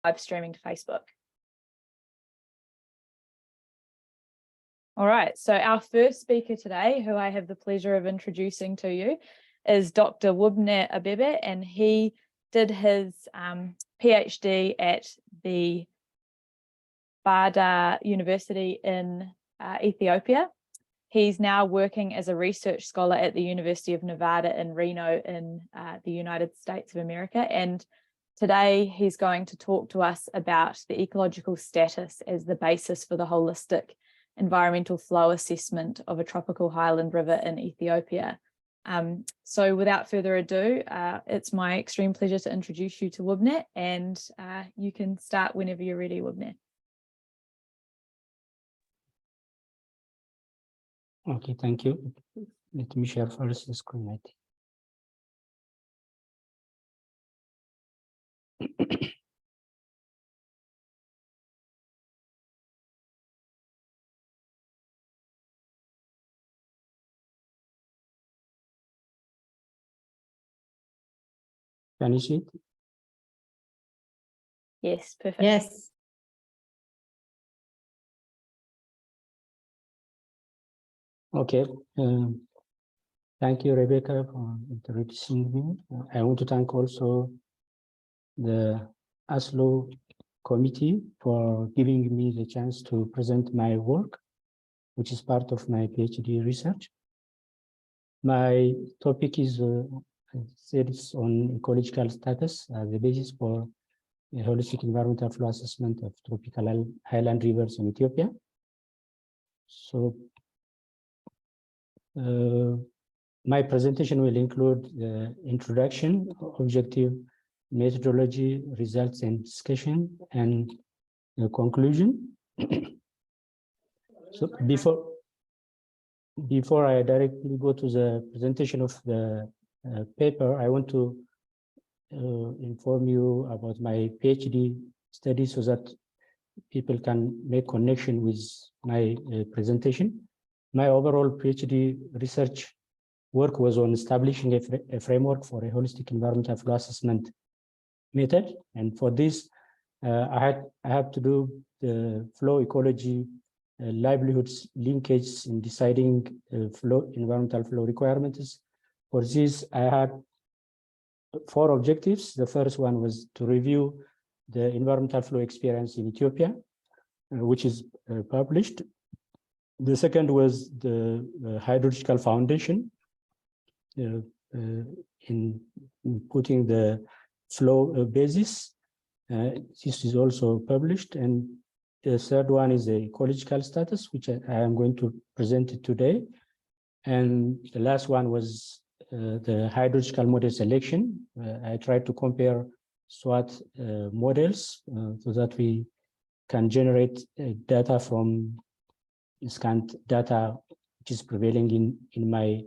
live streaming to Facebook. All right, so our first speaker today, who I have the pleasure of introducing to you, is Dr. Wubneh Abebe, and he did his PhD at the Bahir University in Ethiopia. He's now working as a research scholar at the University of Nevada in Reno in the United States of America. And today he's going to talk to us about the ecological status as the basis for the holistic environmental flow assessment of a tropical highland river in Ethiopia. So without further ado, it's my extreme pleasure to introduce you to Wubneh, and you can start whenever you're ready, Wubneh. Okay, thank you. Let me share first the screen, I think. Can you see it? Yes, perfect. Yes. Okay. Thank you, Rebecca, for introducing me. I want to thank also the ASLO committee for giving me the chance to present my work, which is part of my PhD research. My topic is it's on ecological status as the basis for a holistic environmental flow assessment of tropical highland rivers in Ethiopia. So my presentation will include the introduction, objective, methodology, results and discussion, and the conclusion. So before I directly go to the presentation of the paper, I want to inform you about my PhD study so that people can make connection with my presentation. My overall PhD research work was on establishing a framework for a holistic environmental flow assessment method. And for this, I had to do the flow ecology livelihoods linkage in deciding environmental flow requirements. For this, I had 4 objectives. The first one was to review the environmental flow experience in Ethiopia, which is published. The second was the hydrological foundation in putting the flow basis. This is also published. And the third one is the ecological status, which I am going to present it today. And the last one was the hydrological model selection. I tried to compare SWOT models so that we can generate data from scant data which is prevailing in my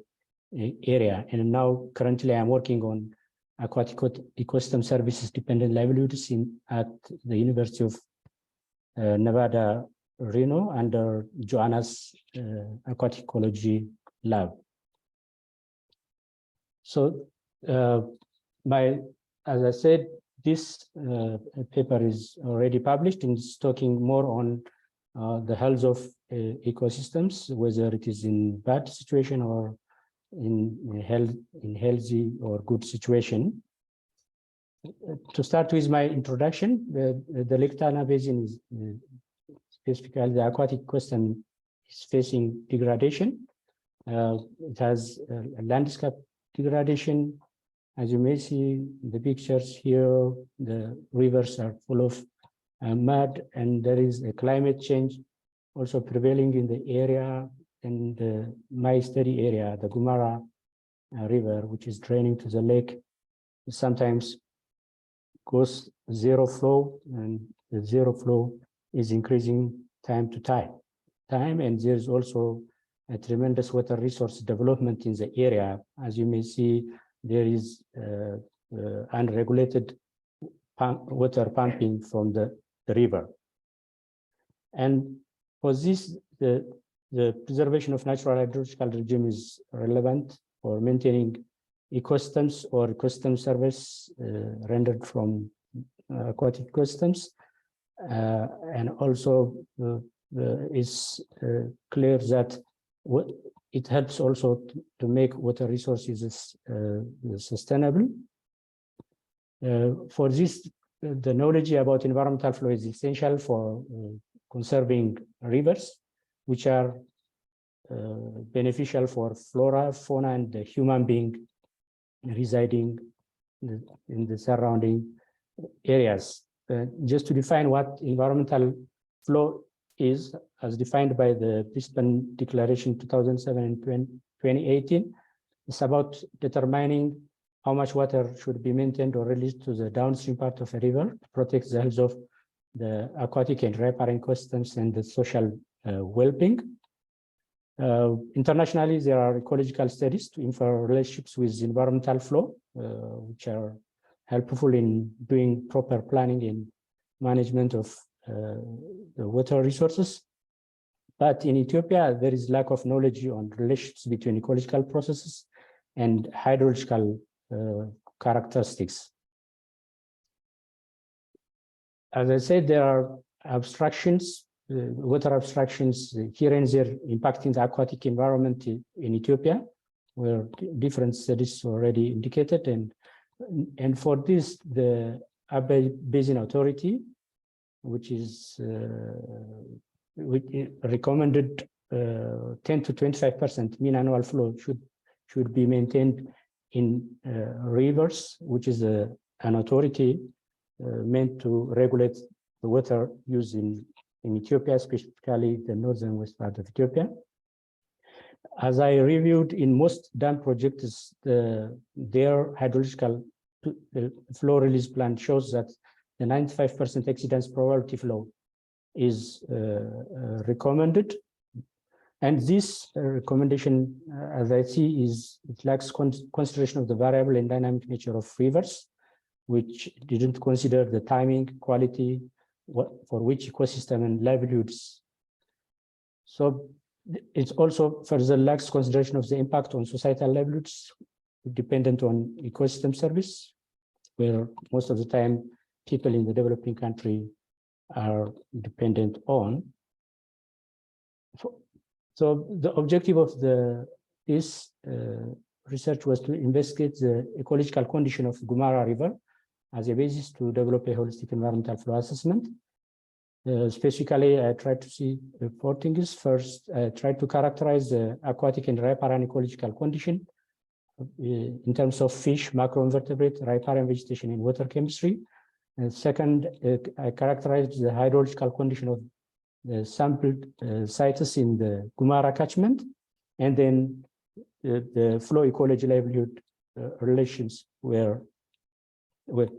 area. And now currently I'm working on aquatic ecosystem services dependent livelihoods at the University of Nevada, Reno, under Joanna's aquatic ecology lab. So as I said, this paper is already published and it's talking more on the health of ecosystems, whether it is in bad situation or in healthy or good situation. To start with my introduction, the Lake Tana Basin is specifically the aquatic ecosystem is facing degradation. It has a landscape degradation. As you may see in the pictures here, the rivers are full of mud, and there is a climate change also prevailing in the area. And my study area, the Gumara River, which is draining to the lake, sometimes goes zero flow, and the zero flow is increasing time to time. And there's also a tremendous water resource development in the area. As you may see, there is unregulated water pumping from the river. And for this, the preservation of natural hydrological regime is relevant for maintaining ecosystems or ecosystem service rendered from aquatic ecosystems, and also it's clear that it helps also to make water resources sustainable. For this, the knowledge about environmental flow is essential for conserving rivers, which are beneficial for flora, fauna, and the human being residing in the surrounding areas. Just to define what environmental flow is, as defined by the Brisbane Declaration 2007 and 2018, it's about determining how much water should be maintained or released to the downstream part of a river to protect the health of the aquatic and riparian ecosystems and the social well-being. Internationally, there are ecological studies to infer relationships with environmental flow, which are helpful in doing proper planning and management of the water resources. But in Ethiopia, there is lack of knowledge on relationships between ecological processes and hydrological characteristics. As I said, there are abstractions, water abstractions here and there impacting the aquatic environment in Ethiopia, where different studies already indicated. And for this, the Abebe Basin Authority, which recommended 10 to 25% mean annual flow should be maintained in rivers, which is an authority meant to regulate the water use in Ethiopia, specifically the northern west part of Ethiopia. As I reviewed, in most dam projects, their hydrological flow release plan shows that the 95% exceedance probability flow is recommended. And this recommendation, as I see, it lacks consideration of the variable and dynamic nature of rivers, which didn't consider the timing, quality, for which ecosystem and livelihoods. So it also further lacks consideration of the impact on societal livelihoods dependent on ecosystem service, where most of the time people in the developing country are dependent on. So the objective of this research was to investigate the ecological condition of Gumara River as a basis to develop a holistic environmental flow assessment. Specifically, I tried to see four things. First, I tried to characterize the aquatic and riparian ecological condition in terms of fish, macroinvertebrate, riparian vegetation, and water chemistry. And second, I characterized the hydrological condition of the sampled sites in the Gumara catchment, and then the flow ecology livelihood relations were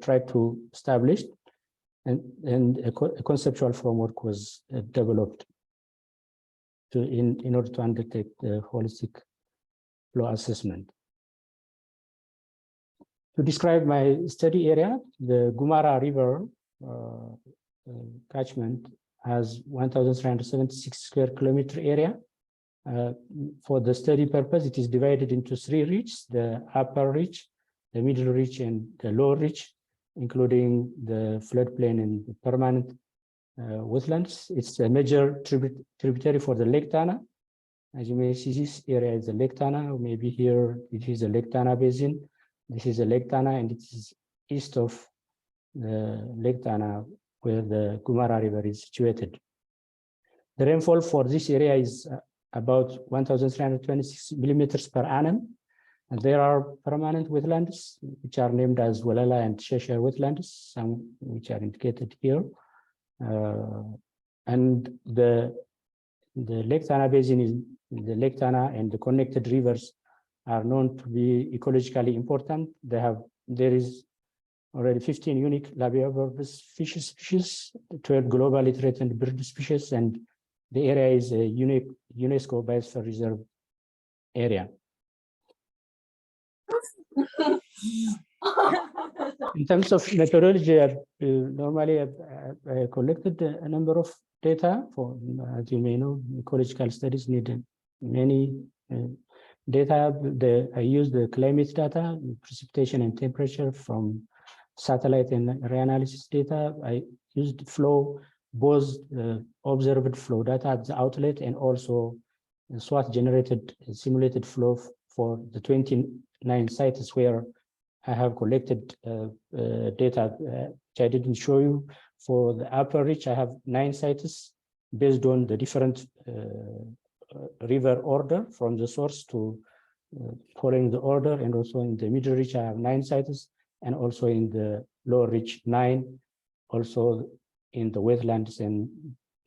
tried to establish, and a conceptual framework was developed in order to undertake the holistic flow assessment. To describe my study area, the Gumara River catchment has 1,376 square kilometer area. For the study purpose, it is divided into three reaches: the upper reach, the middle reach, and the lower reach, including the floodplain and the permanent wetlands. It's a major tributary for the Lake Tana. As you may see, this area is the Lake Tana. Maybe here it is the Lake Tana Basin. This is the Lake Tana, and it is east of the Lake Tana, where the Gumara River is situated. The rainfall for this area is about 1,326 millimeters per annum. And there are permanent wetlands, which are named as Walela and Cheshire wetlands, some which are indicated here. And the Lake Tana Basin is the Lake Tana, and the connected rivers are known to be ecologically important. There is already 15 unique labiovarus fish species, 12 globally threatened bird species, and the area is a unique UNESCO Biosphere Reserve area. In terms of methodology, normally I collected a number of data for, as you may know, ecological studies need many data. I used the climate data, precipitation and temperature from satellite and reanalysis data. I used flow, both observed flow data at the outlet and also SWOT generated simulated flow for the 29 sites where I have collected data, which I didn't show you. For the upper reach, I have 9 sites based on the different river order from the source to following the order, and also in the middle reach, I have 9 sites, and also in the lower reach 9, also in the wetlands and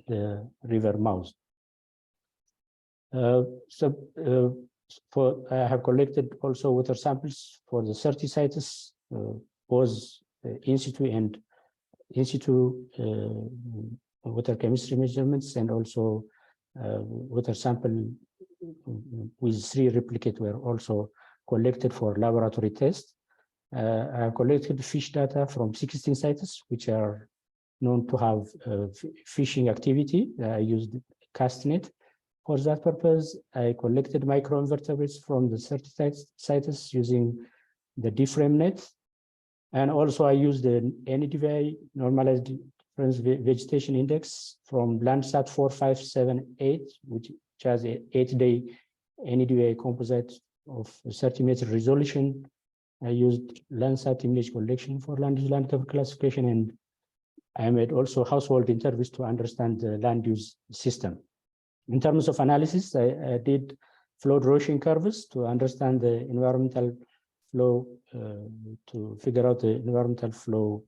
the river mouth. I have collected also water samples for the 30 sites, both in situ and in situ water chemistry measurements, and also water sample with 3 replicates were also collected for laboratory tests. I have collected fish data from 16 sites, which are known to have fishing activity. I used CastNet. For that purpose, I collected microinvertebrates from the 30 sites using the D-frame net. And also I used the NDVI, normalized difference vegetation index, from Landsat 4578, which has an 8-day NDVI composite of 30-meter resolution. I used Landsat image collection for land use land cover classification, and I made also household interviews to understand the land use system. In terms of analysis, I did flow erosion curves to understand the environmental flow, to figure out the environmental flow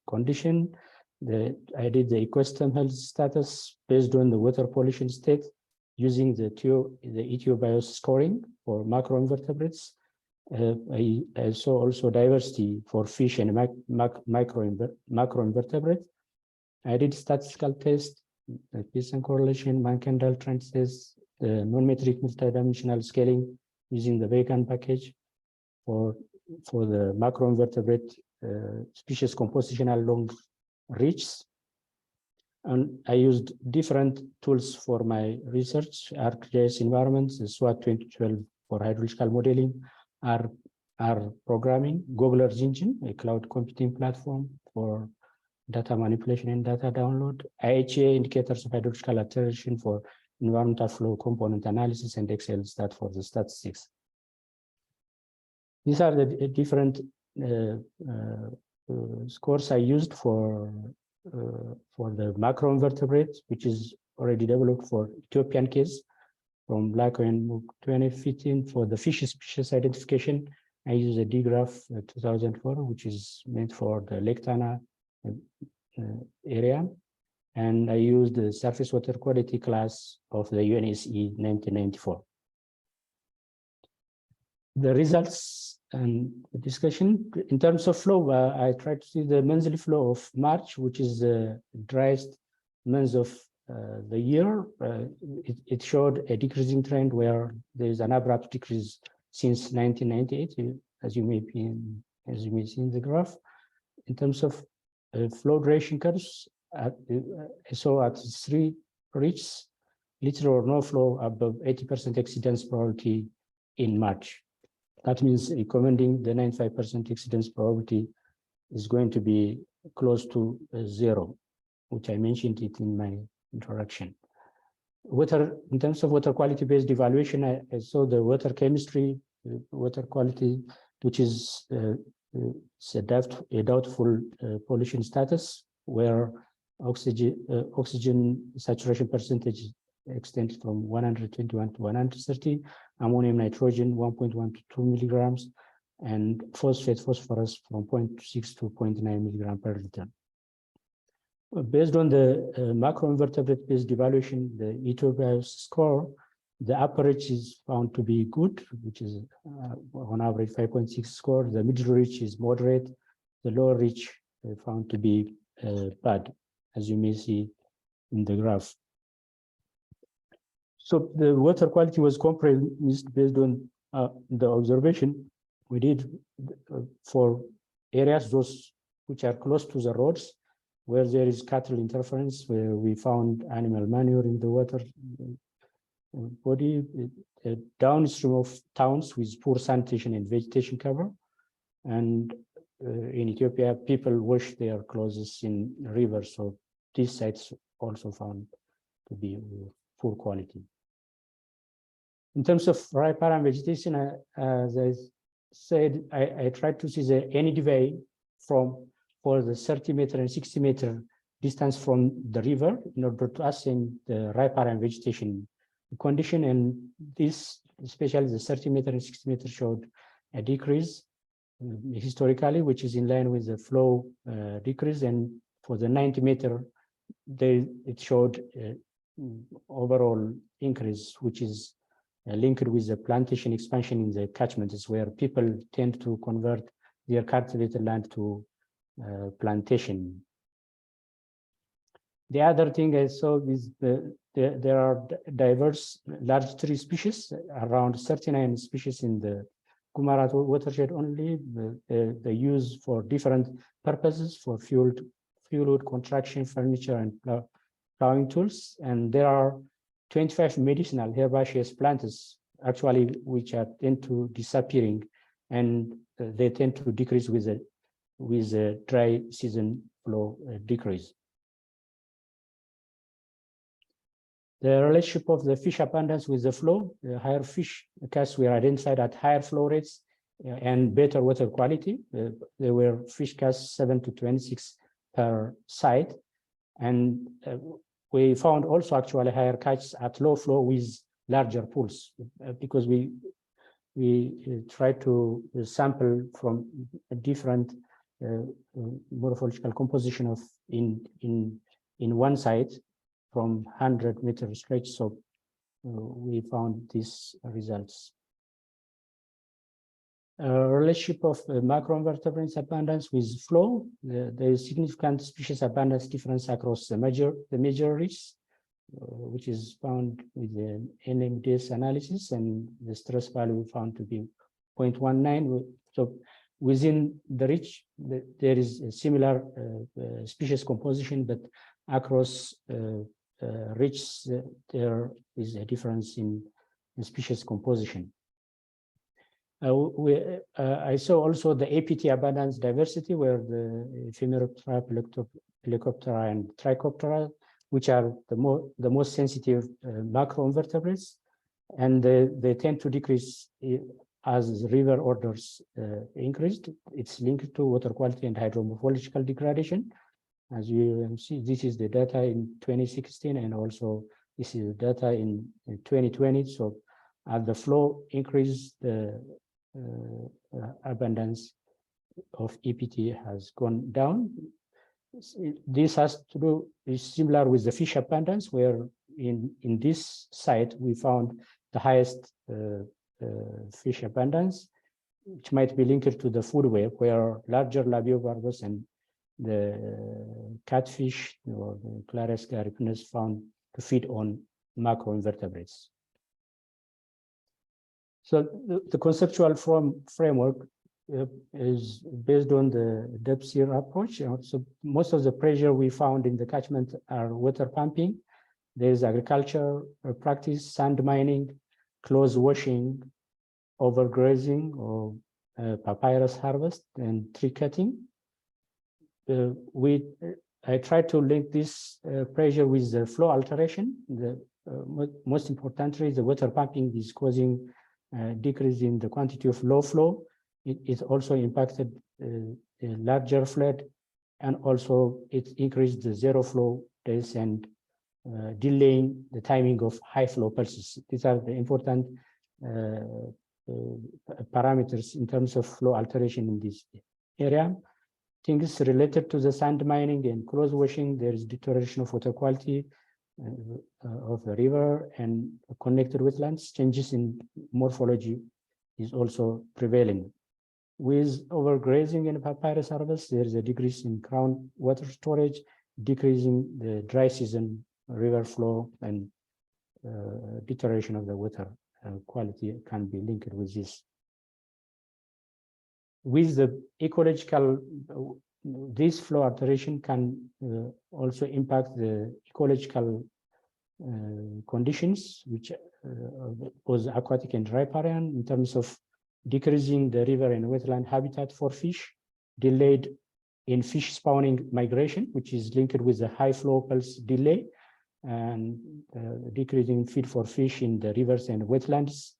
condition. I did the ecosystem health status based on the water pollution state using the ETHIOBIOS scoring for macroinvertebrates. I saw also diversity for fish and macroinvertebrates. I did statistical tests, Pearson correlation, Mankendal trend test, the non-metric multidimensional scaling using the Bacon package for the macroinvertebrate species composition along reaches. And I used different tools for my research: ArcGIS environments, the SWOT 2012 for hydrological modeling, R programming, Google Earth Engine, a cloud computing platform for data manipulation and data download, IHA indicators of hydrological alteration for environmental flow component analysis, and Excel stat for the statistics. These are the different scores I used for the macroinvertebrates, which is already developed for Ethiopian case from Blacko and 2015. For the fish species identification, I use a DGraph 2004, which is meant for the Lake Tana area, and I used the surface water quality class of the UNSE 1994. The results and the discussion in terms of flow, I tried to see the monthly flow of March, which is the driest month of the year. It showed a decreasing trend where there is an abrupt decrease since 1998, as you may see in the graph. In terms of flow duration curves, I saw at 3 reaches, little or no flow above 80% exceedance probability in March. That means recommending the 95% exceedance probability is going to be close to 0, which I mentioned it in my introduction. In terms of water quality-based evaluation, I saw the water chemistry, water quality, which is a doubtful pollution status, where oxygen saturation percentage extends from 121 to 130, ammonium nitrogen 1.1 to 2 milligrams, and phosphorus from 0.6 to 0.9 milligram per liter. Based on the macroinvertebrate-based evaluation, the ETHIOBIOS score, the upper reach is found to be good, which is on average 5.6 score. The middle reach is moderate. The lower reach found to be bad, as you may see in the graph. So the water quality was compromised based on the observation we did for areas, those which are close to the roads, where there is cattle interference, where we found animal manure in the water body, downstream of towns with poor sanitation and vegetation cover, and in Ethiopia, people wash their clothes in rivers. So these sites also found to be poor quality. In terms of riparian vegetation, as I said, I tried to see any delay for the 30-meter and 60-meter distance from the river in order to ascertain the riparian vegetation condition. And this, especially the 30-meter and 60-meter, showed a decrease historically, which is in line with the flow decrease. And for the 90-meter, it showed overall increase, which is linked with the plantation expansion in the catchments, where people tend to convert their cultivated land to plantation. The other thing I saw is there are diverse large tree species, around 39 species in the Kumara watershed only. They use for different purposes, for fuel wood, construction, furniture, and plowing tools. And there are 25 medicinal herbaceous plants, actually, which are tend to disappearing, and they tend to decrease with the dry season flow decrease. The relationship of the fish abundance with the flow, the higher fish casts were identified at higher flow rates and better water quality. There were fish casts 7 to 26 per site, and we found also actually higher catches at low flow with larger pools, because we try to sample from a different morphological composition of in one site from 100-meter stretch. So we found these results. Relationship of macroinvertebrates abundance with flow. There is significant species abundance difference across the major reefs, which is found with the NMDS analysis, and the stress value found to be 0.19. So within the reach, there is a similar species composition, but across reaches, there is a difference in species composition. I saw also the APT abundance diversity, where the Ephemeroptera, Helicoptera, and Trichoptera, which are the most sensitive macroinvertebrates, and they tend to decrease as river orders increased. It's linked to water quality and hydromorphological degradation. As you can see, this is the data in 2016, and also this is the data in 2020. So as the flow increased, the abundance of EPT has gone down. This has to do, is similar with the fish abundance, where in this site we found the highest fish abundance, which might be linked to the food web, where larger labiobarбос and the catfish or the Claris gariepinus found to feed on macroinvertebrates. So the conceptual framework is based on the depth seer approach. So most of the pressure we found in the catchment are water pumping. There's agriculture practice, sand mining, close washing, overgrazing, or papyrus harvest, and tree cutting. I tried to link this pressure with the flow alteration. The most importantly, the water pumping is causing decrease in the quantity of low flow. It also impacted the larger flood, and also it increased the zero flow days and delaying the timing of high flow pulses. These are the important parameters in terms of flow alteration in this area. Things related to the sand mining and close washing, there is deterioration of water quality of the river, and connected wetlands. Changes in morphology is also prevailing. With overgrazing and papyrus harvest, there is a decrease in groundwater storage, decreasing the dry season river flow, and deterioration of the water quality can be linked with this. With the ecological, this flow alteration can also impact the ecological conditions, which was aquatic and riparian, in terms of decreasing the river and wetland habitat for fish, delayed in fish spawning migration, which is linked with the high flow pulse delay, and decreasing feed for fish in the rivers and wetlands.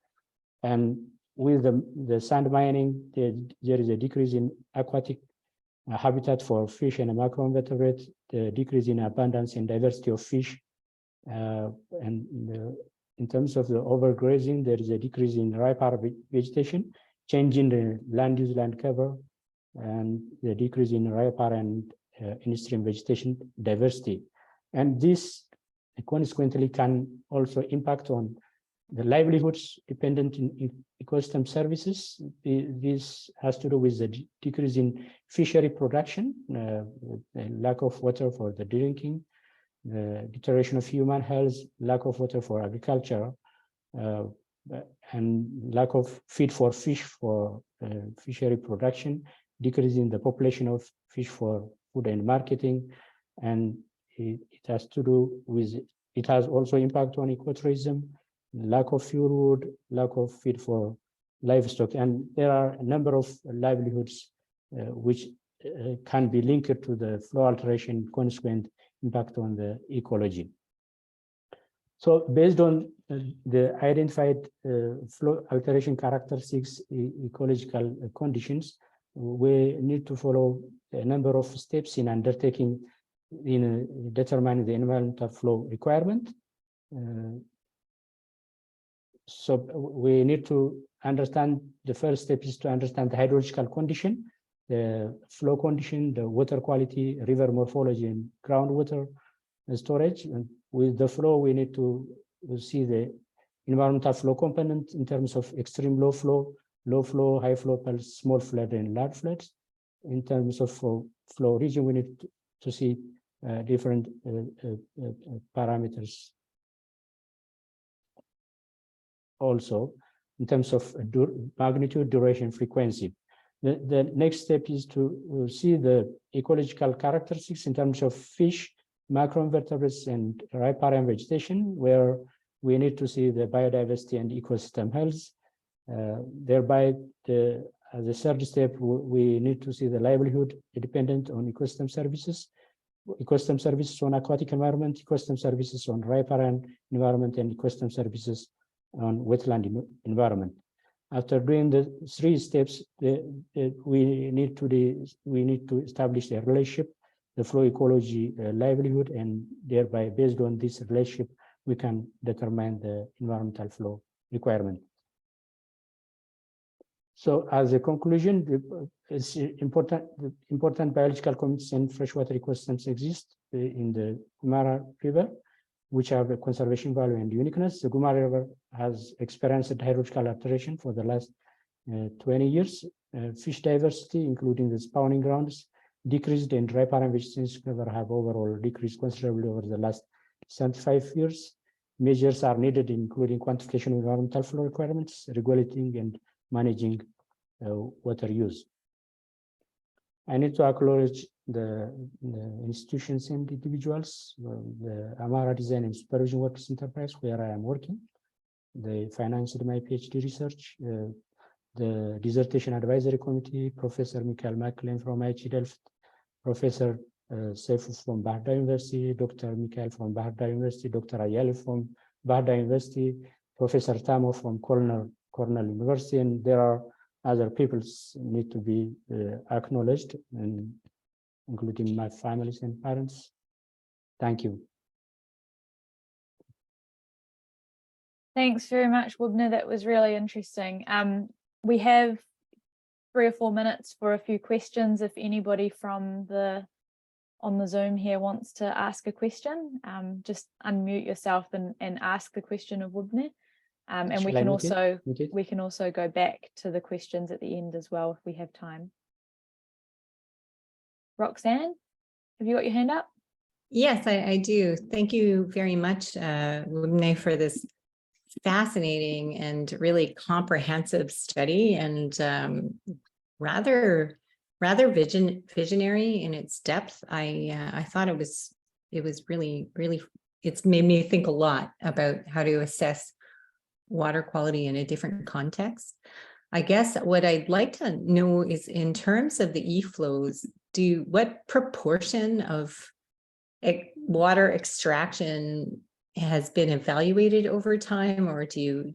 And with the sand mining, there is a decrease in aquatic habitat for fish and macroinvertebrates, the decrease in abundance and diversity of fish. In terms of the overgrazing, there is a decrease in ripar vegetation, change in the land use land cover, and the decrease in ripar and in-stream vegetation diversity. And this consequently can also impact on the livelihoods dependent in ecosystem services. This has to do with the decrease in fishery production, lack of water for the drinking, the deterioration of human health, lack of water for agriculture, and lack of feed for fish for fishery production, decrease in the population of fish for food and marketing. And it has to do with, it has also impact on ecotourism, lack of fuel wood, lack of feed for livestock. And there are a number of livelihoods which can be linked to the flow alteration consequent impact on the ecology. So based on the identified flow alteration characteristics, ecological conditions, we need to follow a number of steps in undertaking in determining the environmental flow requirement. So we need to understand, the first step is to understand the hydrological condition, the flow condition, the water quality, river morphology, and groundwater storage. And with the flow, we need to see the environmental flow component in terms of extreme low flow, high flow, pulse, small flood, and large floods. In terms of flow region, we need to see different parameters. Also, in terms of magnitude, duration, frequency. The next step is to see the ecological characteristics in terms of fish, macroinvertebrates, and riparian vegetation, where we need to see the biodiversity and ecosystem health. Thereby, as a third step, we need to see the livelihood dependent on ecosystem services on aquatic environment, ecosystem services on riparian environment, and ecosystem services on wetland environment. After doing the three steps, we need to establish a relationship, the flow ecology livelihood, and thereby, based on this relationship, we can determine the environmental flow requirement. So, as a conclusion, it's important biological communities and freshwater ecosystems exist in the Gumara River, which have a conservation value and uniqueness. The Gumara River has experienced hydrological alteration for the last 20 years. Fish diversity, including the spawning grounds, decreased, and riparian vegetation cover have overall decreased considerably over the last 75 years. Measures are needed, including quantification of environmental flow requirements, regulating and managing water use. I need to acknowledge the institutions and individuals, the Amara Design and Supervision Workers Enterprise, where I am working. They financed my PhD research. The Dissertation Advisory Committee, Professor Michael McLean from IHE Delft, Professor Seifu from Bahir University, Dr. Michael from Bahir University, Dr. Ayali from Bahir University, Professor Tamo from Cornell University, and there are other people need to be acknowledged, and including my families and parents. Thank you. Thanks very much, Wubneh. That was really interesting. We have 3 or 4 minutes for a few questions. If anybody from on the Zoom here wants to ask a question, just unmute yourself and ask the question of Wubneh. And we can also go back to the questions at the end as well if we have time. Roxanne, have you got your hand up? Yes, I do. Thank you very much, Wubneh, for this fascinating and really comprehensive study, and rather visionary in its depth. I thought it was really, it's made me think a lot about how to assess water quality in a different context. I guess what I'd like to know is in terms of the e-flows, what proportion of water extraction has been evaluated over time, or do you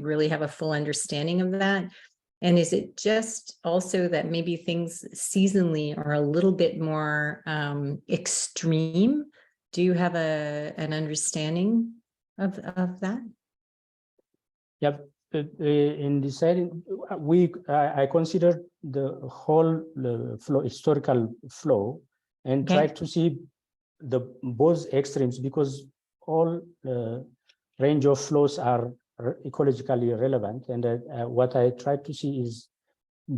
really have a full understanding of that? And is it just also that maybe things seasonally are a little bit more extreme? Do you have an understanding of that? Yep. In deciding, I considered the whole flow, historical flow, and tried to see both extremes, because all range of flows are ecologically relevant. And what I tried to see is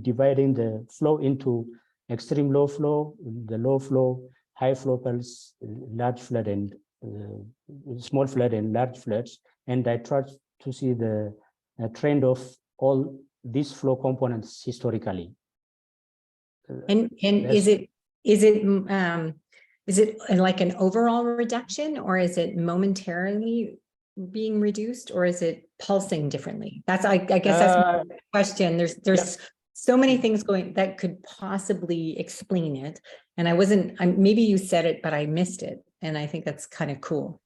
dividing the flow into extreme low flow, the low flow, high flow pulse, large flood, and small flood and large floods. And I tried to see the trend of all these flow components historically. And is it like an overall reduction, or is it momentarily being reduced, or is it pulsing differently? That's I guess that's my question. There's so many things going that could possibly explain it, and maybe you said it, but I missed it, and I think that's kind of cool.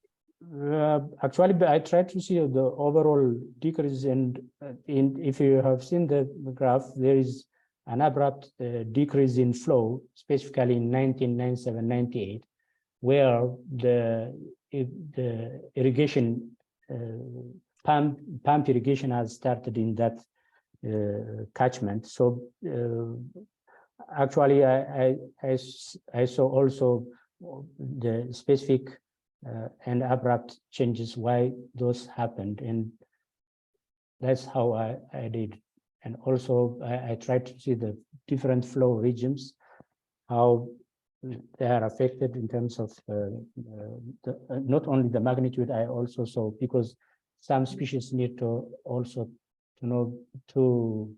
Actually, I tried to see the overall decrease, and if you have seen the graph, there is an abrupt decrease in flow, specifically in 1997-98, where the irrigation pump irrigation has started in that catchment. So actually, I saw also the specific and abrupt changes, why those happened, and that's how I did. And also I tried to see the different flow regimes, how they are affected in terms of not only the magnitude. I also saw, because some species need to also to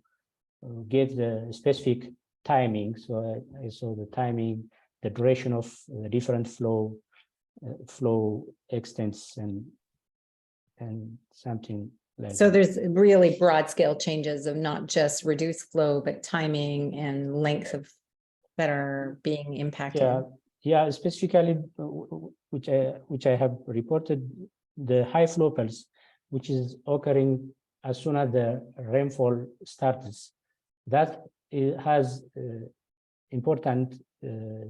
give the specific timing. So I saw the timing, the duration of the different flow extents, and something like so that. There's really broad scale changes of not just reduced flow, but timing and length of that are being impacted. Yeah, specifically which I have reported, the high flow pulse, which is occurring as soon as the rainfall starts. That has important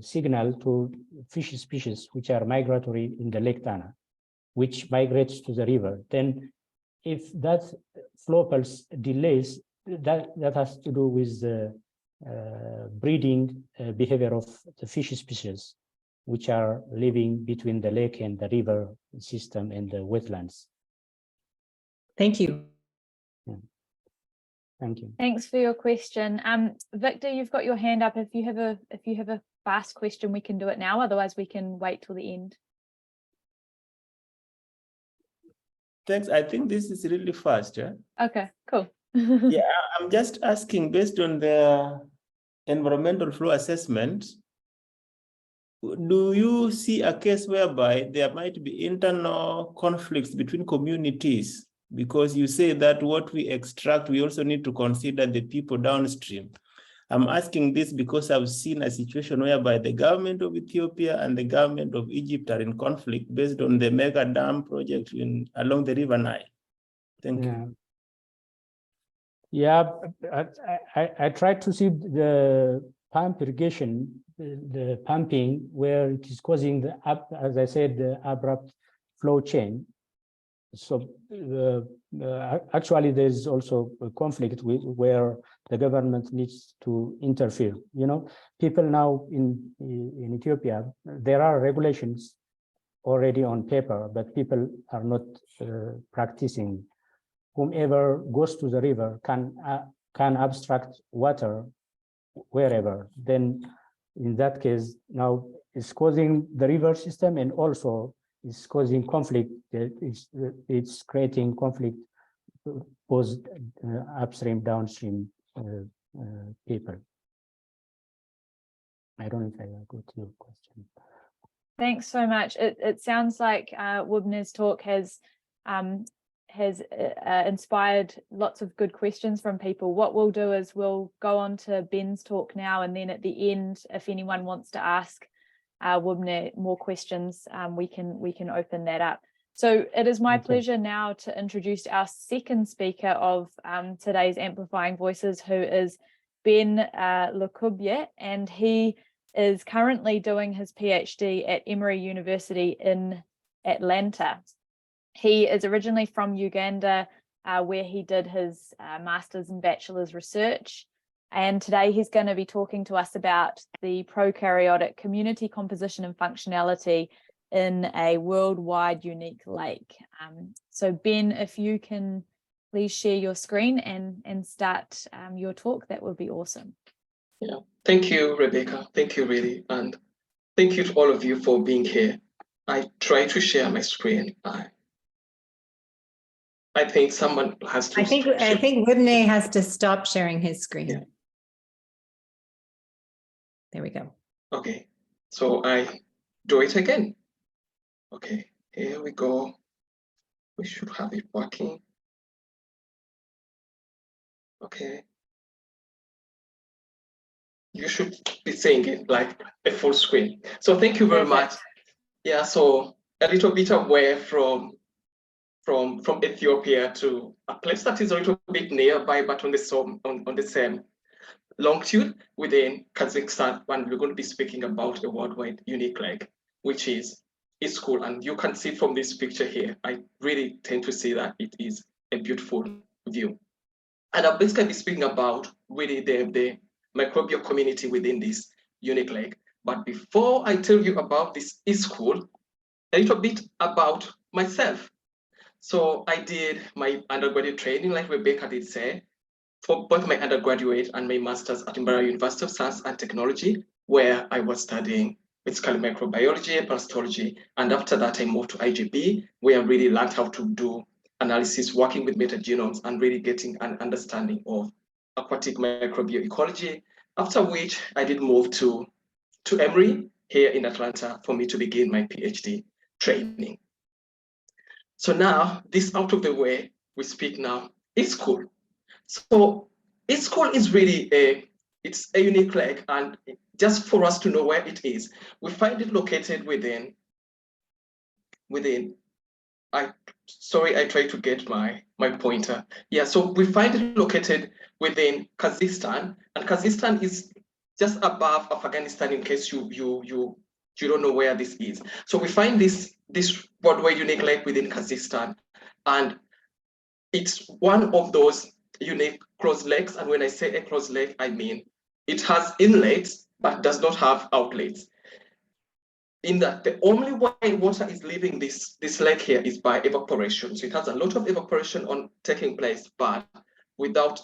signal to fish species which are migratory in the Lake Tana, which migrates to the river. Then if that flow pulse delays, that has to do with the breeding behavior of the fish species, which are living between the lake and the river system and the wetlands. Thank you. Yeah. Thank you. Thanks for your question. Victor, you've got your hand up. If you have a fast question, we can do it now. Otherwise, we can wait till the end. Thanks. I think this is really fast. Yeah? Okay, cool. Yeah, I'm just asking, based on the environmental flow assessment, do you see a case whereby there might be internal conflicts between communities? Because you say that what we extract, we also need to consider the people downstream. I'm asking this because I've seen a situation whereby the government of Ethiopia and the government of Egypt are in conflict based on the mega dam project along the River Nile. Thank you. Yeah, I tried to see the pump irrigation, the pumping, where it is causing as I said, the abrupt flow change. So actually, there's also a conflict where the government needs to interfere. People now in Ethiopia, there are regulations already on paper, but people are not practicing. Whomever goes to the river can abstract water wherever. Then in that case, now it's causing the river system, and also it's causing conflict. It's creating conflict both upstream, downstream people. I don't know if I got your question. Thanks so much. It sounds like Wubneh's talk has has inspired lots of good questions from people. What we'll do is we'll go on to Ben's talk now, and then at the end, if anyone wants to ask Wubneh more questions, we can open that up. So it is my pleasure now to introduce our second speaker of today's Amplifying Voices, who is Ben Lukubye, and he is currently doing his PhD at Emory University in Atlanta. He is originally from Uganda, where he did his master's and bachelor's research. And today he's going to be talking to us about the prokaryotic community composition and functionality in a worldwide unique lake. So Ben, if you can please share your screen and start your talk, that would be awesome. Yeah, thank you, Rebecca. Thank you, really. And thank you to all of you for being here. I try to share my screen. I think someone has to. I think Wubneh has to stop sharing his screen. Yeah. There we go. Okay, so I do it again. Okay, here we go. We should have it working. Okay. You should be seeing it like a full screen. So thank you very much. Yeah, so a little bit away from Ethiopia to a place that is a little bit nearby, but on the same longitude within Kyrgyzstan, and we're going to be speaking about a worldwide unique lake, which is Issyk-Kul. And you can see from this picture here, I really tend to see that it is a beautiful view. And I'll basically be speaking about really the microbial community within this unique lake. But before I tell you about this Issyk-Kul, a little bit about myself. So I did my undergraduate training, like Rebecca did say, for both my undergraduate and my master's at Edinburgh University of Science and Technology, where I was studying basically microbiology and parasitology. And after that, I moved to IGB, where I really learned how to do analysis, working with metagenomes and really getting an understanding of aquatic microbial ecology. After which, I did move to Emory here in Atlanta for me to begin my PhD training. So now, this out of the way, we speak now Issyk-Kul. So Issyk-Kul is really it's a unique lake, and just for us to know where it is, we find it located within. I try to get my pointer. Yeah, so we find it located within Kyrgyzstan, and Kyrgyzstan is just above Afghanistan. In case you don't know where this is, so we find this worldwide unique lake within Kyrgyzstan, and it's one of those unique closed lakes. And when I say a closed lake, I mean it has inlets but does not have outlets. In that the only way water is leaving this lake here is by evaporation. So it has a lot of evaporation taking place, but without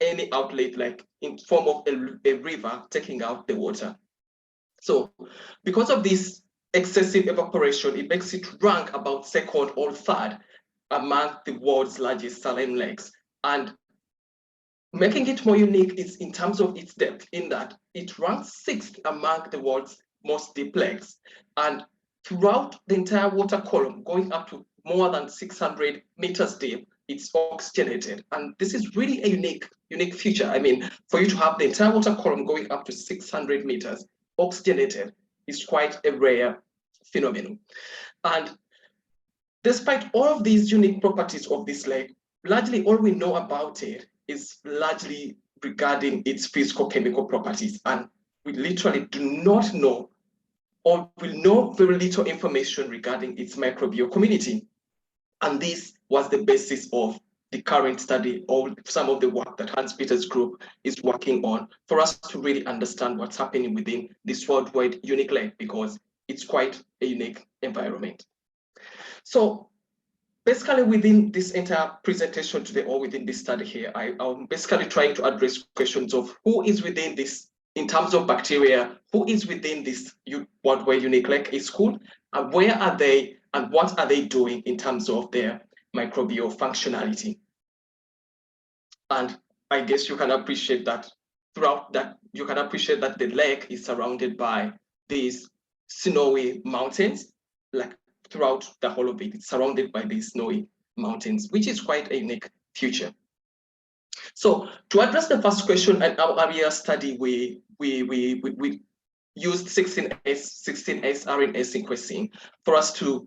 any outlet, like in form of a river taking out the water. So because of this excessive evaporation, it makes it rank about second or third among the world's largest saline lakes. And making it more unique is in terms of its depth, in that it ranks 6th among the world's most deep lakes. And throughout the entire water column, going up to more than 600 meters deep, it's oxygenated. And this is really a unique feature. I mean, for you to have the entire water column going up to 600 meters oxygenated is quite a rare phenomenon. And despite all of these unique properties of this lake, largely all we know about it is largely regarding its physical chemical properties. And we literally do not know, or we know very little information regarding its microbial community. And this was the basis of the current study, or some of the work that Hans Peter's group is working on, for us to really understand what's happening within this worldwide unique lake, because it's quite a unique environment. So basically within this entire presentation today, or within this study here, I'm basically trying to address questions of who is within this, in terms of bacteria, who is within this worldwide unique lake Issyk-Kul, and where are they, and what are they doing in terms of their microbial functionality. And I guess you can appreciate that throughout that, you can appreciate that the lake is surrounded by these snowy mountains, like throughout the whole of it. It's surrounded by these snowy mountains, which is quite a unique feature. So to address the first question, in our area study, we used 16S RNA sequencing for us to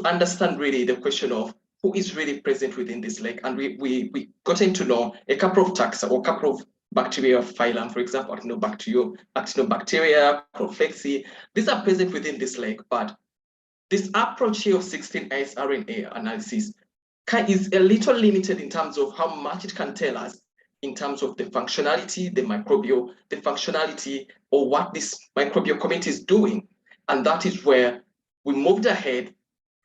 understand really the question of who is really present within this lake. And we gotten to know a couple of taxa or a couple of bacteria phylum, for example, Actinobacteria, Chloroflexi. These are present within this lake, but this approach here of 16S RNA analysis is a little limited in terms of how much it can tell us in terms of the functionality, the functionality, or what this microbial community is doing. And that is where we moved ahead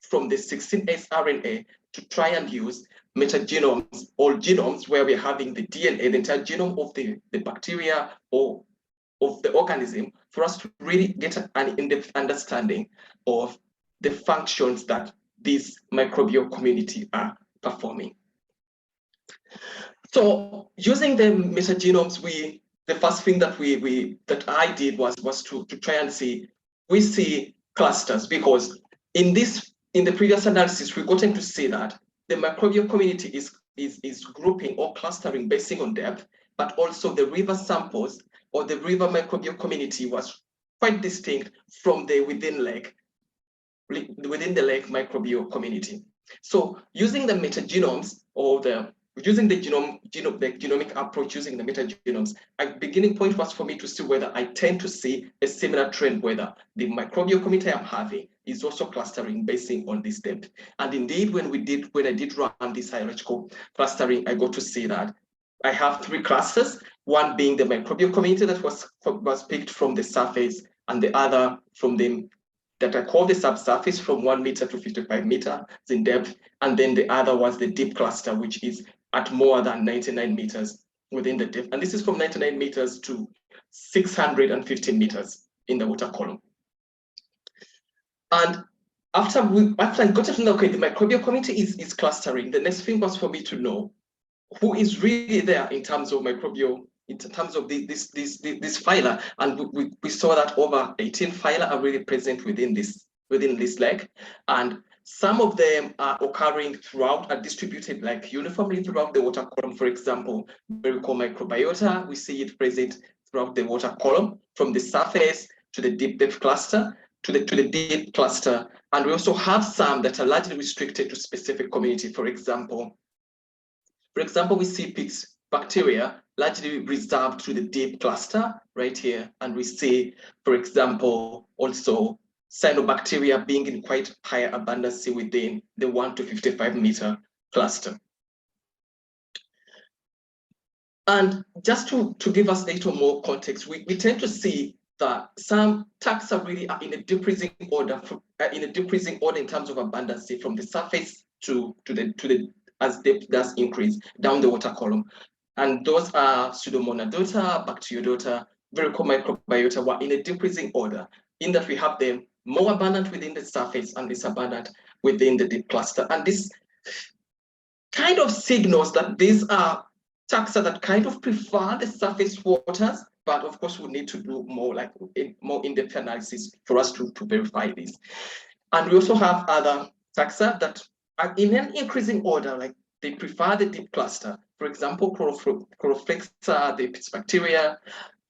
from the 16S RNA to try and use metagenomes or genomes, where we're having the DNA, the entire genome of the bacteria or of the organism, for us to really get an in-depth understanding of the functions that this microbial community are performing. So using the metagenomes, the first thing that I did was to try and see, we see clusters, because in the previous analysis, we gotten to see that the microbial community is grouping or clustering based on depth, but also the river samples or the river microbial community was quite distinct from the within the lake microbial community. So using the metagenomes or using the genomic approach, using the metagenomes, a beginning point was for me to see whether I tend to see a similar trend, whether the microbial community I'm having is also clustering based on this depth. And indeed, when I did run this hierarchical clustering, I got to see that I have 3 clusters, one being the microbial community that was picked from the surface, and the other from the that I call the subsurface from 1 meter to 55 meters in depth. And then the other was the deep cluster, which is at more than 99 meters within the depth. And this is from 99 meters to 615 meters in the water column. And after I got to know, okay, the microbial community is clustering, the next thing was for me to know who is really there in terms of microbial, in terms of this phyla. And we saw that over 18 phyla are really present within this lake. And some of them are occurring throughout, are distributed like uniformly throughout the water column. For example, where we call microbiota, we see it present throughout the water column, from the surface to the deep depth cluster, to the deep cluster. And we also have some that are largely restricted to specific community. For example, we see pigs bacteria largely reserved to the deep cluster right here. And we see, for example, also cyanobacteria being in quite higher abundance within the 1 to 55 meter cluster. And just to give us a little more context, we tend to see that some taxa really are in a decreasing order, in terms of abundance from the surface to the as depth does increase down the water column. And those are Pseudomonadota, Bacterodota, Vericomicrobiota were in a decreasing order, in that we have them more abundant within the surface and less abundant within the deep cluster. And this kind of signals that these are taxa that kind of prefer the surface waters, but of course we need to do more in-depth analysis for us to verify this. And we also have other taxa that are in an increasing order, like they prefer the deep cluster. For example, Chloroflexia, the Bacteria,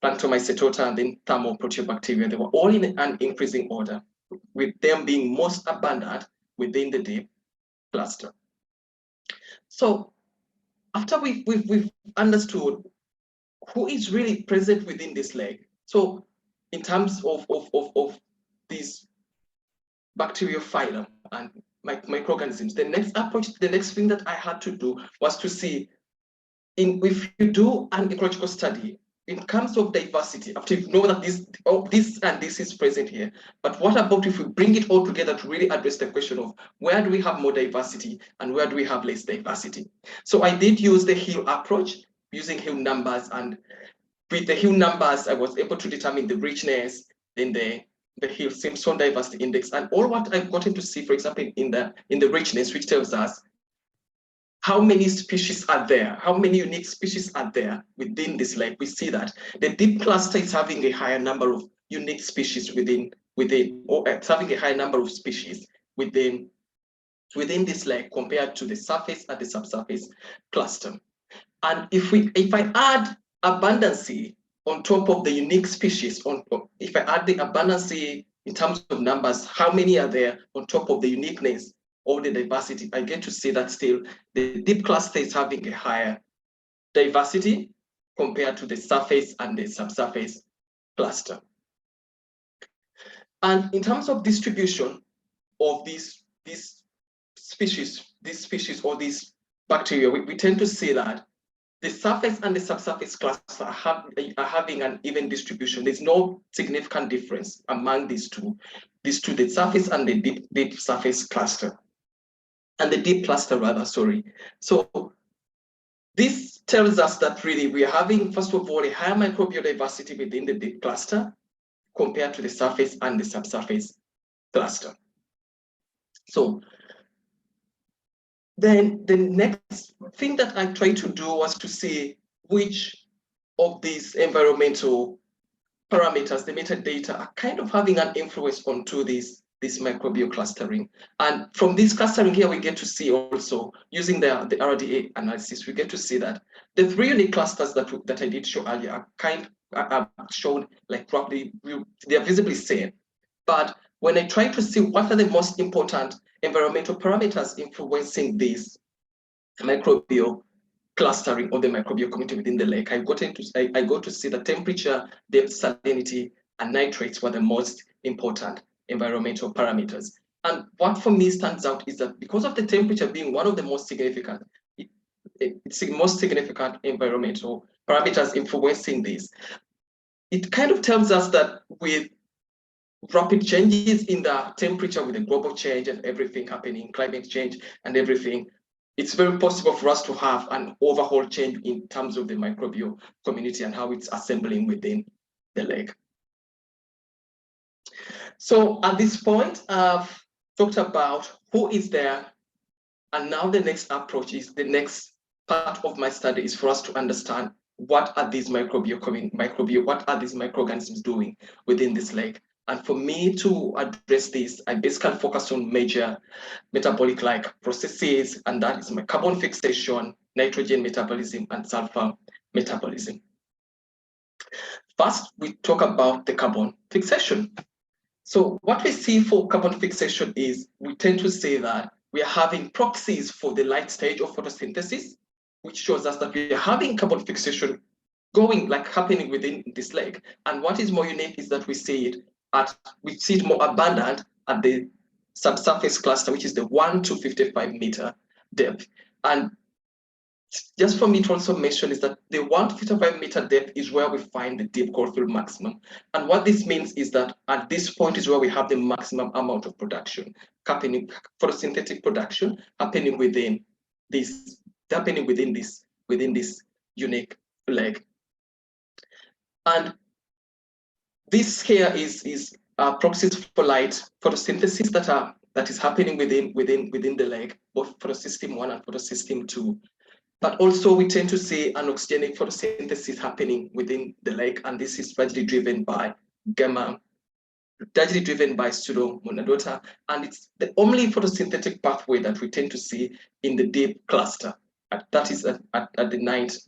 Planktomycetota, and then Thermoproteobacteria. They were all in an increasing order, with them being most abundant within the deep cluster. So after we've understood who is really present within this lake, so in terms of these bacterial phylum and microorganisms, the next approach, the next thing that I had to do was to see, if you do an ecological study in terms of diversity, after you know that this and this is present here, but what about if we bring it all together to really address the question of where do we have more diversity and where do we have less diversity? So I did use the Hill approach, using Hill numbers, and with the Hill numbers, I was able to determine the richness in the Hill-Simpson diversity index, and all what I've gotten to see, for example, in the richness, which tells us how many species are there, how many unique species are there within this lake. We see that the deep cluster is having a higher number of unique species within, or it's having a higher number of species within within this lake compared to the surface and the subsurface cluster. And if I add abundancy on top of the unique species, if I add the abundancy in terms of numbers, how many are there on top of the uniqueness of the diversity, I get to see that still the deep cluster is having a higher diversity compared to the surface and the subsurface cluster. And in terms of distribution of these species or these bacteria, we tend to see that the surface and the subsurface cluster are having an even distribution. There's no significant difference among these two, the surface and the deep surface cluster, and the deep cluster rather, sorry. So this tells us that really we are having, first of all, a higher microbial diversity within the deep cluster compared to the surface and the subsurface cluster. So then the next thing that I tried to do was to see which of these environmental parameters, the metadata, are kind of having an influence onto this microbial clustering. And from this clustering here, we get to see also, using the RDA analysis, we get to see that the three unique clusters that I did show earlier are shown like roughly, they are visibly same. But when I try to see what are the most important environmental parameters influencing this microbial clustering of the microbial community within the lake, I got to see the temperature, depth, salinity, and nitrates were the most important environmental parameters. And what for me stands out is that because of the temperature being one of the most significant, it's the most significant environmental parameters influencing this, it kind of tells us that with rapid changes in the temperature, with the global change and everything happening, climate change and everything, it's very possible for us to have an overhaul change in terms of the microbial community and how it's assembling within the lake. So at this point, I've talked about who is there, and now the next approach is, the next part of my study is for us to understand what are these what are these microorganisms doing within this lake. And for me to address this, I basically focus on major metabolic-like processes, and that is my carbon fixation, nitrogen metabolism, and sulfur metabolism. First, we talk about the carbon fixation. So what we see for carbon fixation is we tend to say that we are having proxies for the light stage of photosynthesis, which shows us that we are having carbon fixation happening within this lake. And what is more unique is that we see it more abundant at the subsurface cluster, which is the 1 to 55 meter depth. And just for me to also mention is that the 1 to 55 meter depth is where we find the deep chlorophyll maximum. And what this means is that at this point is where we have the maximum amount of production happening, photosynthetic production happening within this unique lake. And this here is proxies for light photosynthesis that is happening within the lake, both photosystem 1 and photosystem 2. But also we tend to see an oxygenic photosynthesis happening within the lake, and this is largely driven by pseudomonadota, and it's the only photosynthetic pathway that we tend to see in the deep cluster. That is at the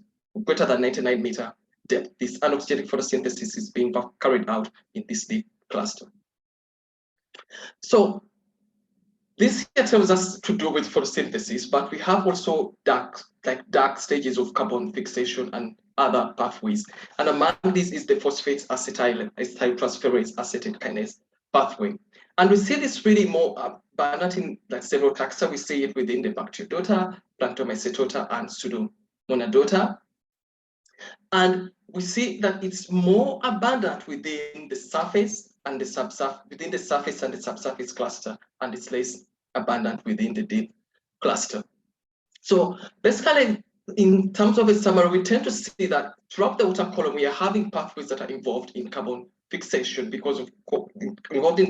greater than 99 meter depth. This anoxygenic photosynthesis is being carried out in this deep cluster. So this here tells us to do with photosynthesis, but we have also dark stages of carbon fixation and other pathways. And among these is the phosphate acetyltransferase acetate kinase pathway. And we see this really more abundant in several taxa. We see it within the Bacterodota, Planktomycetota, and Pseudomonadota. And we see that it's more abundant within the surface and the subsurface cluster, and it's less abundant within the deep cluster. So basically, in terms of a summary, we tend to see that throughout the water column, we are having pathways that are involved in carbon fixation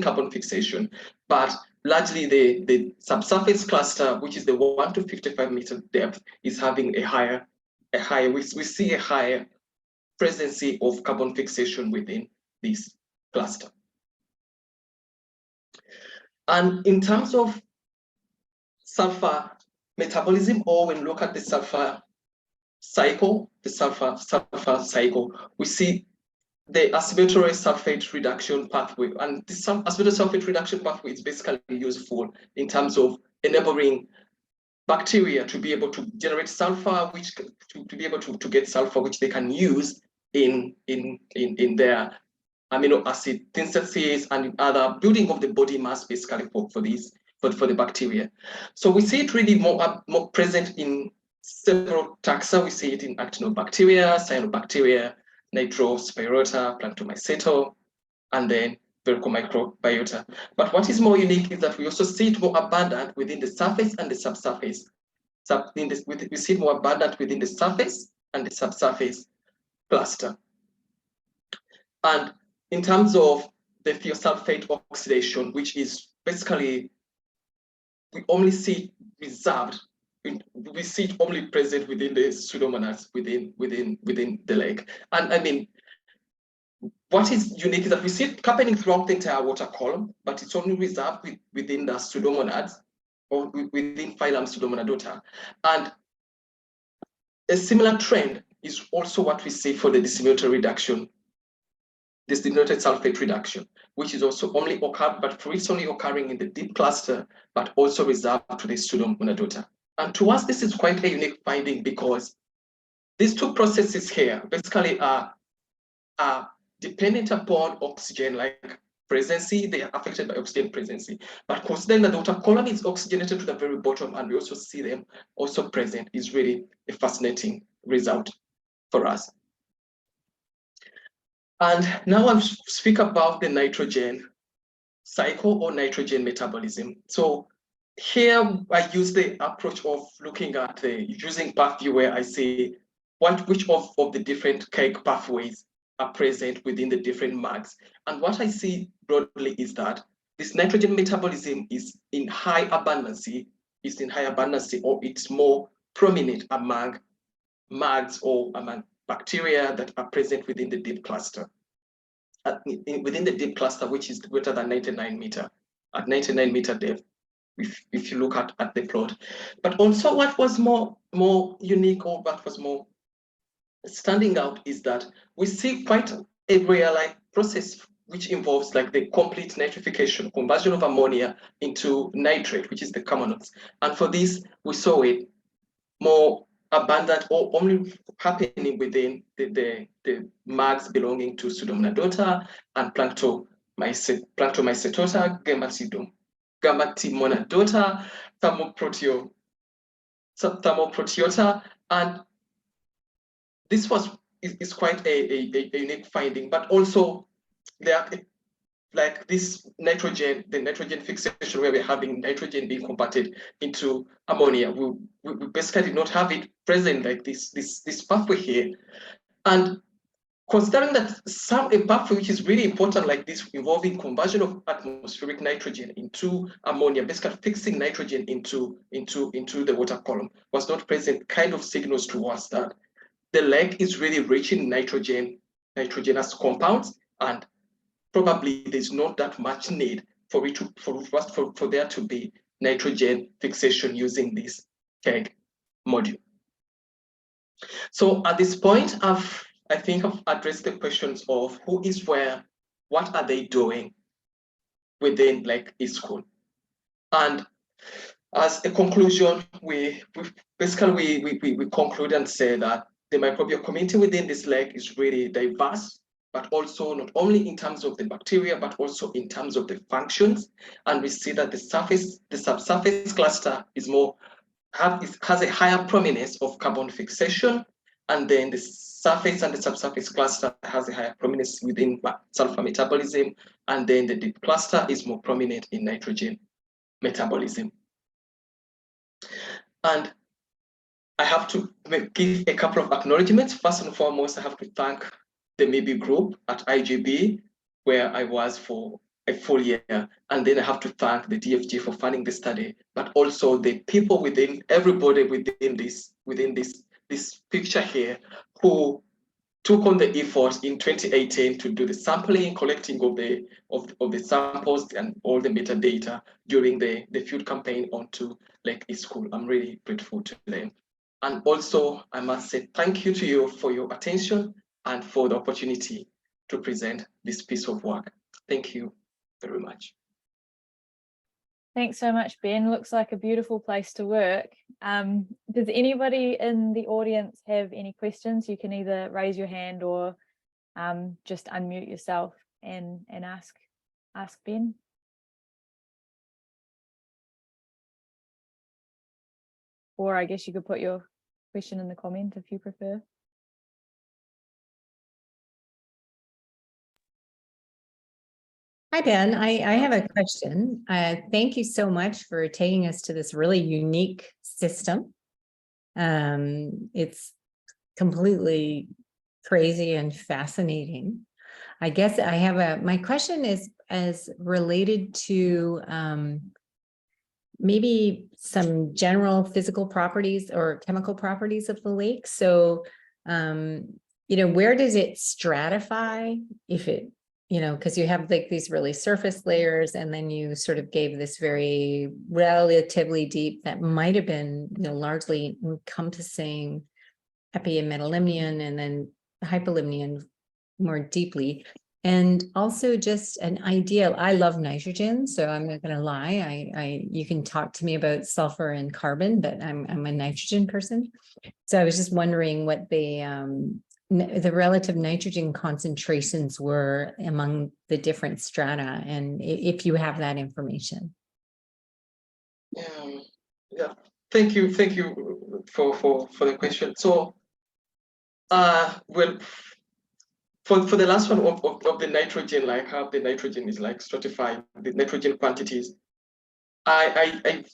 carbon fixation, but largely the subsurface cluster, which is the 1 to 55 meter depth, is having we see a higher presence of carbon fixation within this cluster. And in terms of sulfur metabolism, or when we look at the sulfur cycle, we see the acetylatory sulfate reduction pathway. And this acetylatory sulfate reduction pathway is basically useful in terms of enabling bacteria to be able to generate sulfur, which to be able to get sulfur, which they can use in their amino acid synthesis and other building of the body mass, basically for the bacteria. So we see it really more present in several taxa. We see it in actinobacteria, cyanobacteria, Nitrospirota, Planktomyceto, and then Verticomicrobiota. But what is more unique is that we also see it more abundant within the surface and the subsurface. We see it more abundant within the surface and the subsurface cluster. And in terms of the thiosulfate oxidation, which is basically, we only see reserved, we see it only present within the pseudomonads within the lake. And I mean, what is unique is that we see it happening throughout the entire water column, but it's only reserved within the pseudomonads or within phylum Pseudomonadota. And a similar trend is also what we see for the disseminated reduction, disseminated sulfate reduction, which is also only occurred, but for it's only occurring in the deep cluster, but also reserved to the Pseudomonadota. And to us, this is quite a unique finding because these two processes here basically are dependent upon oxygen, like presency, they are affected by oxygen presency. But considering that the water column is oxygenated to the very bottom and we also see them also present is really a fascinating result for us. And now I'll speak about the nitrogen cycle or nitrogen metabolism. So here I use the approach of looking at using pathview where I say which of the different KEGG pathways are present within the different MAGs. And what I see broadly is that this nitrogen metabolism is in high abundance, or it's more prominent among MAGs or among bacteria that are present within the deep cluster. Within the deep cluster, which is greater than 99 meter, at 99 meter depth, if you look at the plot. But also what was more unique, or what was more standing out, is that we see quite a real-like process which involves like the complete nitrification, conversion of ammonia into nitrate, which is the Carbonox. And for this, we saw it more abundant or only happening within the MAGs belonging to Pseudomonadota and Planktomycetota, Gammatemonadota, Thermoproteota, and this is quite a unique finding. But also there, like this nitrogen, the nitrogen fixation where we're having nitrogen being converted into ammonia, we basically did not have it present like this pathway here. And considering that a pathway which is really important like this, involving conversion of atmospheric nitrogen into ammonia, basically fixing nitrogen into the water column, was not present, kind of signals to us that the lake is really rich in nitrogenous compounds, and probably there's not that much need for there to be nitrogen fixation using this KEGG module. So at this point, I think I've addressed the questions of who is where, what are they doing within like Issyk-Kul. And as a conclusion, we conclude and say that the microbial community within this lake is really diverse, but also not only in terms of the bacteria, but also in terms of the functions. And we see that the subsurface cluster has a higher prominence of carbon fixation, and then the surface and the subsurface cluster has a higher prominence within sulfur metabolism, and then the deep cluster is more prominent in nitrogen metabolism. And I have to give a couple of acknowledgements. First and foremost, I have to thank the MIBI group at IGB, where I was for a full year. And then I have to thank the DFG for funding the study, but also the people everybody within this picture here, who took on the effort in 2018 to do the sampling, collecting of the samples and all the metadata during the field campaign onto Lake Issyk-Kul. I'm really grateful to them. And also, I must say thank you to you for your attention and for the opportunity to present this piece of work. Thank you very much. Thanks so much, Ben. Looks like a beautiful place to work. Does anybody in the audience have any questions? You can either raise your hand or just unmute yourself and ask Ben. Or I guess you could put your question in the comment if you prefer. Hi, Ben. I have a question. Thank you so much for taking us to this really unique system. It's completely crazy and fascinating. I guess I have my question is as related to maybe some general physical properties or chemical properties of the lake. So, where does it stratify if it, because you have like these really surface layers, and then you sort of gave this very relatively deep that might have been, largely encompassing epi and metalimnion, and then hypolimnion more deeply. And also just an idea, I love nitrogen, so I'm not going to lie. You can talk to me about sulfur and carbon, but I'm a nitrogen person. So I was just wondering what the relative nitrogen concentrations were among the different strata, and if you have that information. Yeah, thank you for the question. So, well, for the last one of the nitrogen, like how the nitrogen is like stratified, the nitrogen quantities, I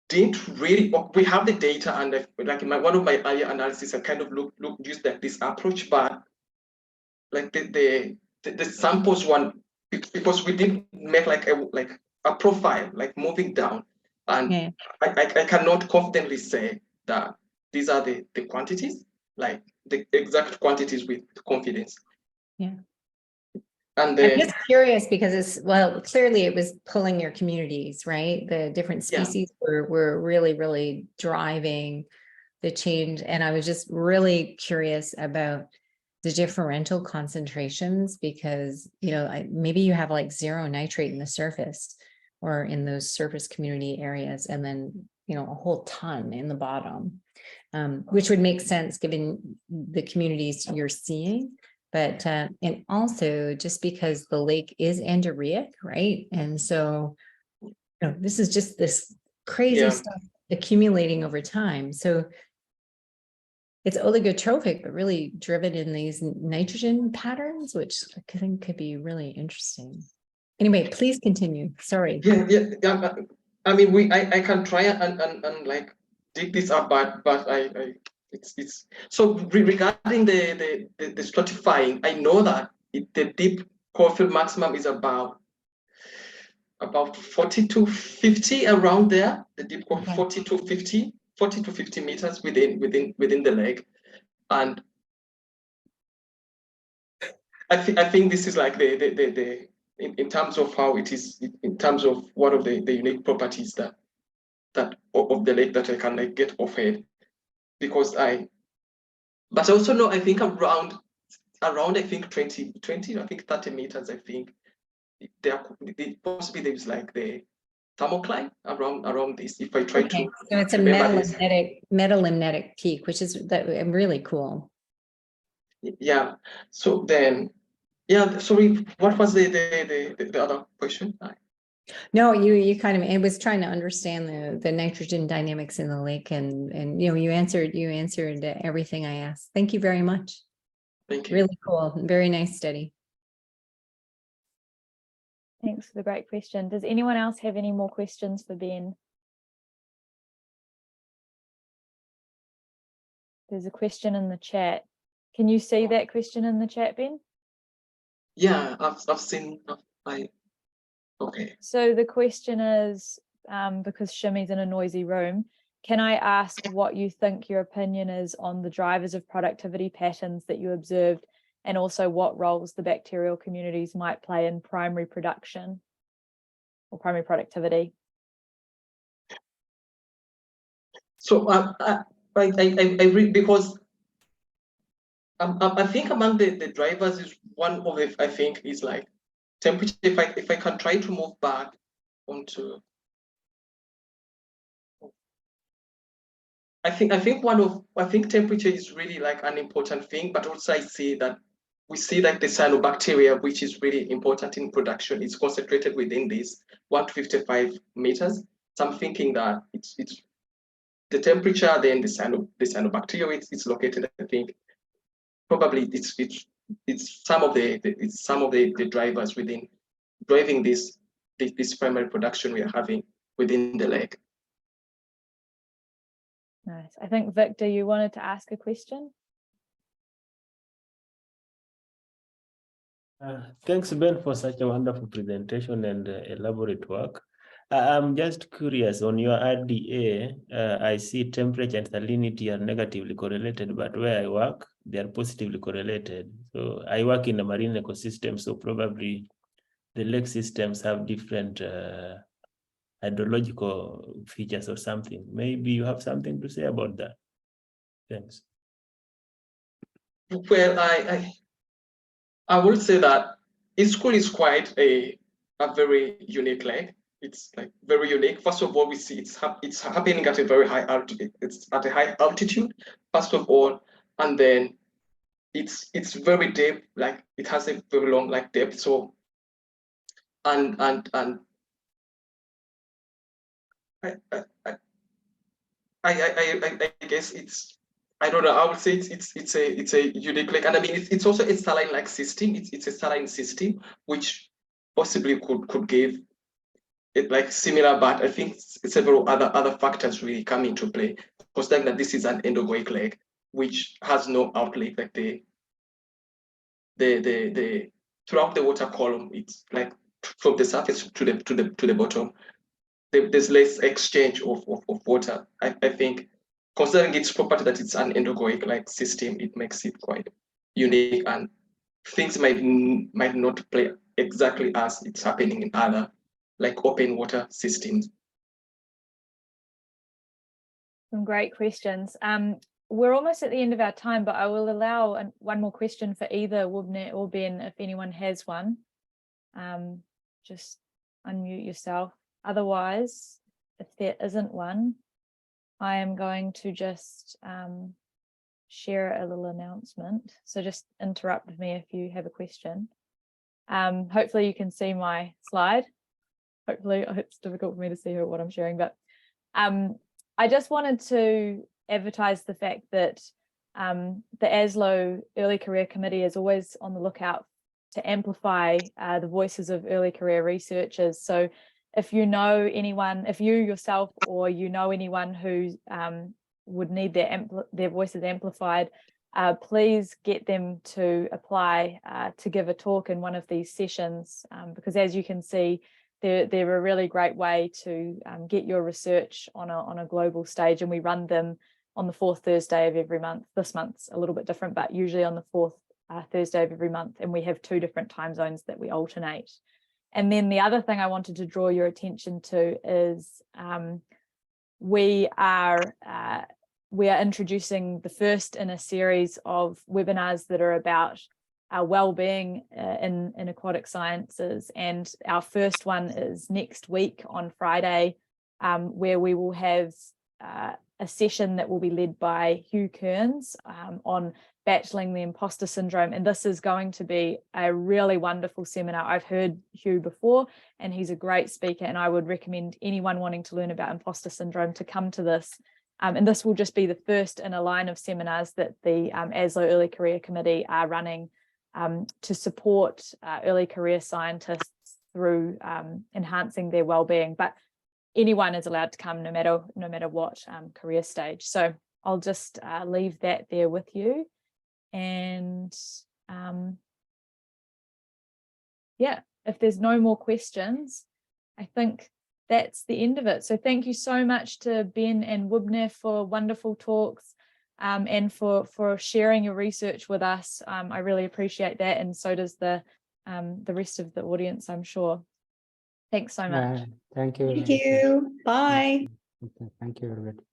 didn't really, we have the data, and like in one of my earlier analysis, I kind of used this approach, but like the samples one, because we didn't make like a profile, like moving down, and yeah. I cannot confidently say that these are the quantities, like the exact quantities with confidence. Yeah. And I'm just curious because clearly it was pulling your communities, right? The different species were really, really driving the change. And I was just really curious about the differential concentrations because, maybe you have like zero nitrate in the surface or in those surface community areas, and then, a whole ton in the bottom, which would make sense given the communities you're seeing. But, and also just because the lake is endorrheic, right? And so, this is just this crazy stuff accumulating over time. So it's oligotrophic, but really driven in these nitrogen patterns, which I think could be really interesting. Anyway, please continue. Sorry. Yeah. I mean, I can try and like dig this up, but it's so regarding the stratifying, I know that the deep core field maximum is about 40 to 50 around there. The deep core 40 to 50 meters within the lake, and I think this is like the in terms of how it is, in terms of one of the unique properties that of the lake that I can like get off head, because but I also know, I think around I think 20, I think 30 meters, I think there possibly there's like the thermocline around this, if I try to. So it's a metalimnetic peak, which is really cool. Yeah. So then, sorry, what was the other question? No, you kind of, it was trying to understand the nitrogen dynamics in the lake, and you answered everything I asked. Thank you very much. Thank you. Really cool. Very nice study. Thanks for the great question. Does anyone else have any more questions for Ben? There's a question in the chat. Can you see that question in the chat, Ben? Yeah, I've seen. Okay. So the question is, because Shimmy's in a noisy room, can I ask what you think your opinion is on the drivers of productivity patterns that you observed, and also what roles the bacterial communities might play in primary production or primary productivity? So I read, because I think among the drivers is one of the, I think, is like temperature. If I can try to move back onto, I think temperature is really like an important thing, but also I see that we see that the cyanobacteria, which is really important in production, is concentrated within this 155 meters. So I'm thinking that it's the temperature, then the cyanobacteria, it's located, I think, probably it's some of the drivers within driving this primary production we are having within the lake. Nice. I think, Victor, you wanted to ask a question? Thanks, Ben, for such a wonderful presentation and elaborate work. I'm just curious, on your RDA, I see temperature and salinity are negatively correlated, but where I work, they are positively correlated. So I work in a marine ecosystem, so probably the lake systems have different hydrological features or something. Maybe you have something to say about that. Thanks. Well, I will say that Issyk-Kul is quite a very unique lake. It's like very unique. First of all, we see it's happening at a very high altitude. It's at a high altitude, first of all, and then it's very deep. Like it has a very long like depth. So and I guess it's, I don't know. I would say it's a unique lake, and I mean it's also a saline like system. It's a saline system which possibly could give it like similar, but I think several other factors really come into play. Considering that this is an endogoic lake which has no outlet, like the throughout the water column, it's like from the surface to the bottom, there's less exchange of water. I think considering its property that it's an endogoic like system, it makes it quite unique, and things might not play exactly as it's happening in other like open water systems. Some great questions. We're almost at the end of our time, but I will allow one more question for either Wubneh or Ben if anyone has one. Just unmute yourself. Otherwise, if there isn't one, I am going to just share a little announcement. So just interrupt me if you have a question. Hopefully you can see my slide. Hopefully it's difficult for me to see what I'm sharing, but I just wanted to advertise the fact that the ASLO Early Career Committee is always on the lookout to amplify the voices of early career researchers. So if you know anyone, if you yourself or you know anyone who would need their voices amplified, please get them to apply to give a talk in one of these sessions, because as you can see, they're a really great way to get your research on a global stage, and we run them on the fourth Thursday of every month. This month's a little bit different, but usually on the fourth Thursday of every month, and we have 2 different time zones that we alternate. And then the other thing I wanted to draw your attention to is we are introducing the first in a series of webinars that are about our well-being in aquatic sciences, and our first one is next week on Friday, where we will have a session that will be led by Hugh Kearns on battling the imposter syndrome, and this is going to be a really wonderful seminar. I've heard Hugh before and he's a great speaker, and I would recommend anyone wanting to learn about imposter syndrome to come to this. And this will just be the first in a line of seminars that the ASLO Early Career Committee are running to support early career scientists through enhancing their well-being. But anyone is allowed to come no matter what career stage. So I'll just leave that there with you. And yeah, if there's no more questions, I think that's the end of it. So thank you so much to Ben and Wubneh for wonderful talks, and for sharing your research with us. I really appreciate that, and so does the rest of the audience, I'm sure. Thanks so much. Thank you. Thank you. Bye. Okay, thank you, everybody.